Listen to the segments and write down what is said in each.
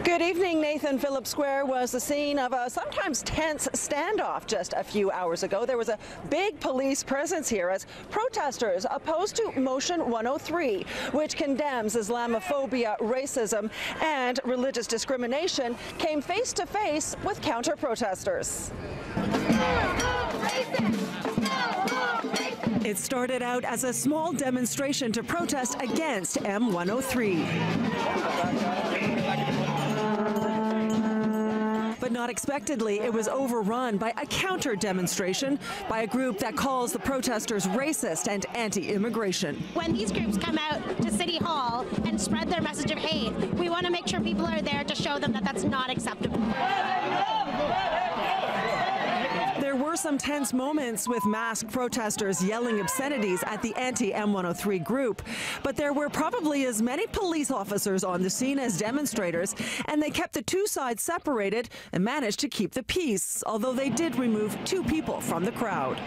Good evening. Nathan Phillips Square was the scene of a sometimes tense standoff just a few hours ago. There was a big police presence here as protesters opposed to Motion 103, which condemns Islamophobia, racism, and religious discrimination, came face to face with counter-protesters. It started out as a small demonstration to protest against M103. But not expectedly, it was overrun by a counter-demonstration by a group that calls the protesters racist and anti-immigration. When these groups come out to City Hall and spread their message of hate, we want to make sure people are there to show them that that's not acceptable. There were some tense moments with masked protesters yelling obscenities at the anti-M103 group, but there were probably as many police officers on the scene as demonstrators, and they kept the two sides separated and managed to keep the peace, although they did remove 2 people from the crowd.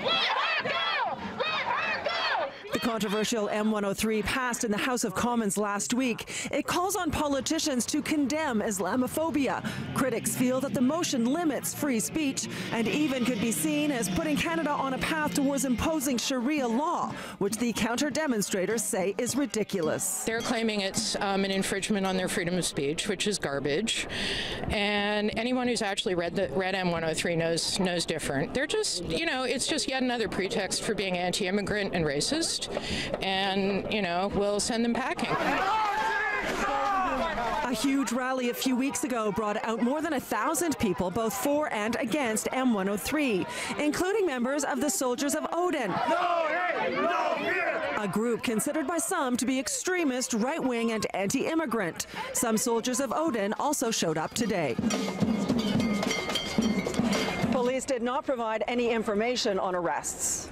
The controversial M103 passed in the House of Commons last week. It calls on politicians to condemn Islamophobia. Critics feel that the motion limits free speech and even could be seen as putting Canada on a path towards imposing Sharia law, which the counter-demonstrators say is ridiculous. They're claiming it's an infringement on their freedom of speech, which is garbage. And anyone who's actually read M103 knows different. They're just, it's just yet another pretext for being anti-immigrant and racist. And, we'll send them packing. A huge rally a few weeks ago brought out more than 1,000 people, both for and against M103, including members of the Soldiers of Odin. A group considered by some to be extremist, right-wing, and anti-immigrant. Some Soldiers of Odin also showed up today. Police did not provide any information on arrests.